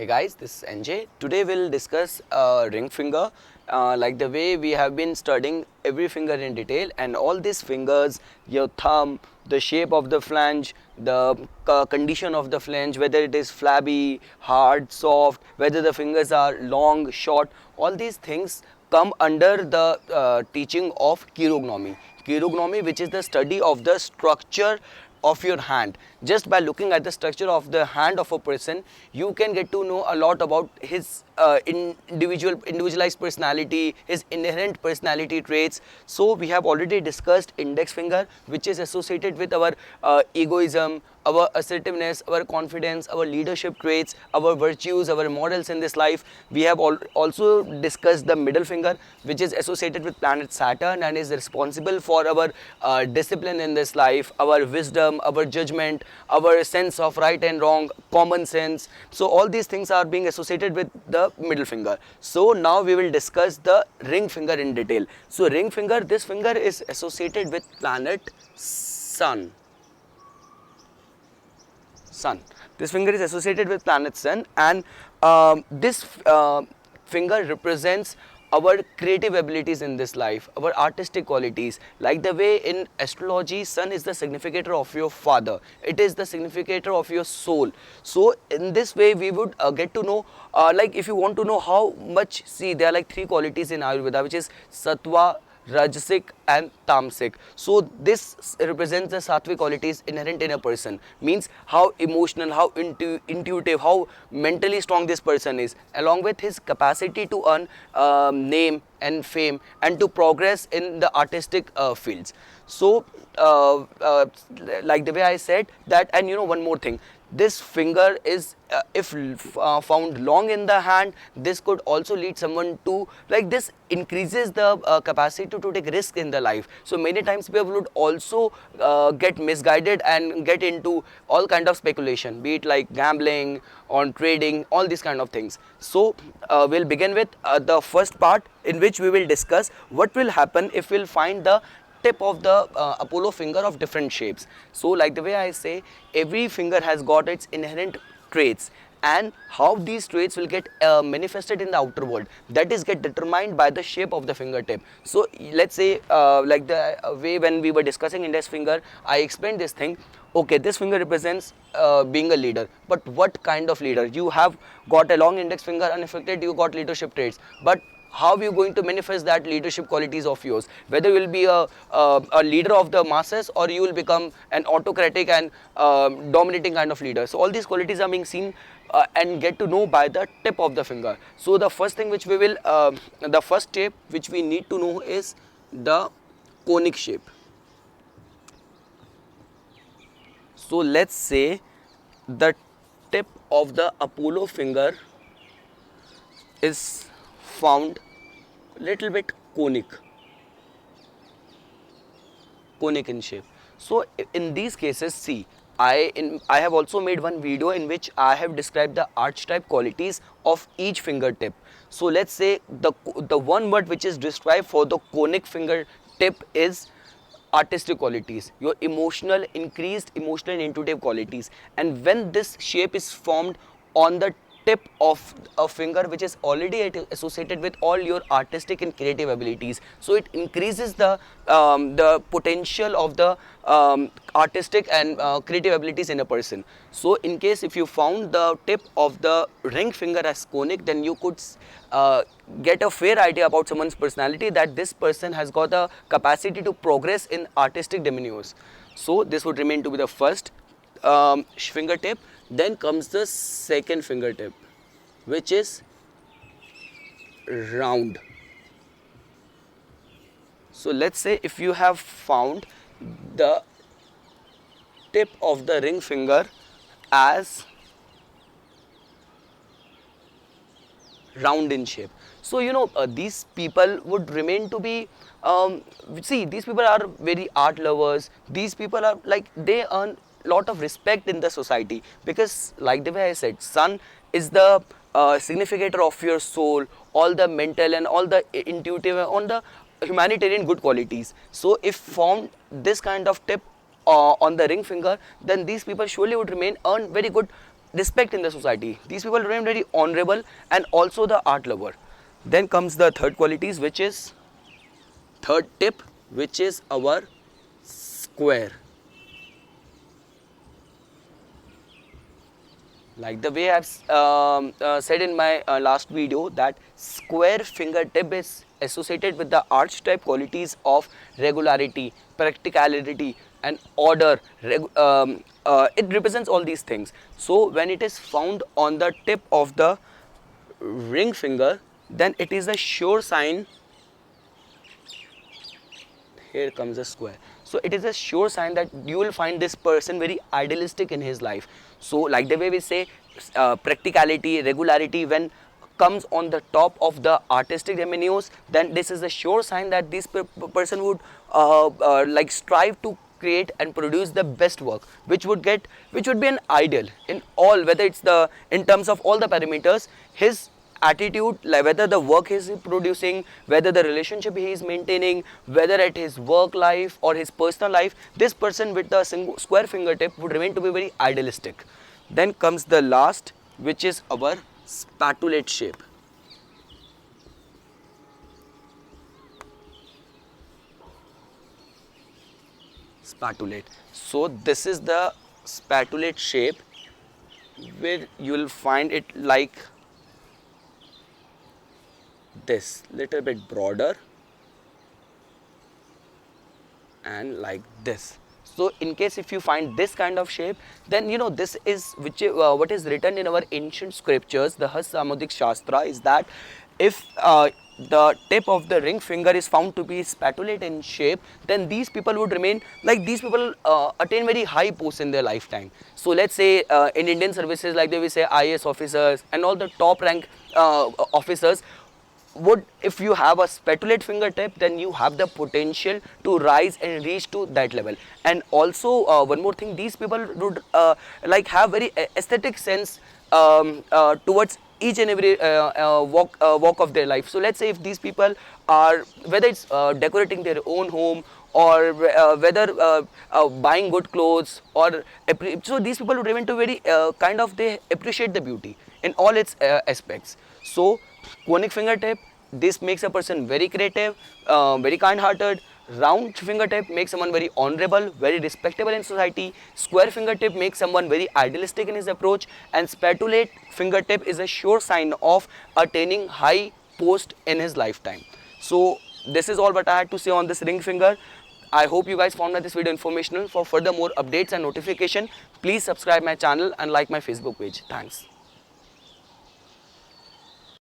Hey guys, this is NJ. Today we'll discuss ring finger, like the way we have been studying every finger in detail, and all these fingers, your thumb, the shape of the flange, the condition of the flange, whether it is flabby, hard, soft, whether the fingers are long, short, all these things come under the teaching of chirognomy. Chirognomy, which is the study of the structure of your hand. Just by looking at the structure of the hand of a person, you can get to know a lot about his individualized personality, his inherent personality traits. So we have already discussed index finger, which is associated with our egoism, our assertiveness, our confidence, our leadership traits, our virtues, our morals in this life. We have also discussed the middle finger, which is associated with planet Saturn and is responsible for our discipline in this life, our wisdom, our judgment, our sense of right and wrong, common sense. So all these things are being associated with the middle finger. So now we will discuss the ring finger in detail. So ring finger, this finger is associated with planet Sun. This finger is associated with planet Sun, and this finger represents our creative abilities in this life, our artistic qualities. Like the way in astrology, Sun is the significator of your father. It is the significator of your soul. So in this way, we would get to know, like if you want to know how much, see, there are like three qualities in Ayurveda, which is Sattva, Rajasic and Tamasic. So this represents the sattvic qualities inherent in a person, means how emotional, how intuitive, how mentally strong this person is, along with his capacity to earn name and fame and to progress in the artistic fields. So like the way I said that, and you know one more thing, this finger is if found long in the hand, this could also lead someone to, like, this increases the capacity to take risk in the life. So many times people would also get misguided and get into all kind of speculation, be it like gambling, on trading, all these kind of things. So we'll begin with the first part, in which we will discuss what will happen if we'll find the tip of the Apollo finger of different shapes. So like the way I say, every finger has got its inherent traits, and how these traits will get manifested in the outer world, that is get determined by the shape of the fingertip. So let's say like the way when we were discussing index finger, I explained this thing. Okay, this finger represents being a leader, but what kind of leader? You have got a long index finger unaffected, you got leadership traits, but how are you going to manifest that leadership qualities of yours? Whether you will be a leader of the masses, or you will become an autocratic and dominating kind of leader. So all these qualities are being seen and get to know by the tip of the finger. So the first thing which we will, the first shape which we need to know is the conic shape. So let's say the tip of the Apollo finger is found little bit conic in shape. So in these cases, see, I have also made one video in which I have described the archetype qualities of each fingertip. So let's say the one word which is described for the conic fingertip is artistic qualities, your increased emotional and intuitive qualities. And when this shape is formed on the tip of a finger which is already associated with all your artistic and creative abilities, so it increases the potential of the artistic and creative abilities in a person. So in case if you found the tip of the ring finger as conic, then you could get a fair idea about someone's personality, that this person has got a capacity to progress in artistic domains. So this would remain to be the first fingertip. Then comes the second fingertip, which is round. So let's say if you have found the tip of the ring finger as round in shape. So you know these people would remain to be, see, these people are very art lovers. These people are like, they earn lot of respect in the society, because like the way I said, Sun is the significator of your soul, all the mental and all the intuitive and all the humanitarian good qualities. So if found this kind of tip on the ring finger, then these people surely would earn very good respect in the society. These people remain very honorable and also the art lover. Then comes the third qualities, which is third tip, which is our square. Like the way I've said in my last video, that square fingertip is associated with the archetype qualities of regularity, practicality and order. It represents all these things. So when it is found on the tip of the ring finger, then it is a sure sign. Here comes a square. So it is a sure sign that you will find this person very idealistic in his life. So like the way we say, practicality, regularity, when comes on the top of the artistic avenues, then this is a sure sign that this person would like strive to create and produce the best work, which would be an ideal in all, whether it's the in terms of all the parameters, his attitude, like whether the work he is producing, whether the relationship he is maintaining, whether at his work life or his personal life, this person with the square fingertip would remain to be very idealistic. Then comes the last, which is our spatulate shape. Spatulate. So this is the spatulate shape, where you will find it like this, little bit broader and like this. So in case if you find this kind of shape, then you know this is what is written in our ancient scriptures, the Hasamudik Shastra, is that if the tip of the ring finger is found to be spatulate in shape, then these people would remain like these people attain very high posts in their lifetime. So let's say in Indian services, like they will say IAS officers and all the top rank officers would, if you have a spatulate fingertip, then you have the potential to rise and reach to that level. And also one more thing, these people would like have very aesthetic sense towards each and every walk of their life. So let's say if these people are, whether it's decorating their own home or whether buying good clothes, or so these people would remain to very kind of, they appreciate the beauty in all its aspects. So conic fingertip, this makes a person very creative, very kind-hearted. Round fingertip makes someone very honorable, very respectable in society. Square fingertip makes someone very idealistic in his approach, and spatulate fingertip is a sure sign of attaining high post in his lifetime. So this is all what I had to say on this ring finger. I hope you guys found this video informational. For further more updates and notification, please subscribe my channel and like my Facebook page. Thanks.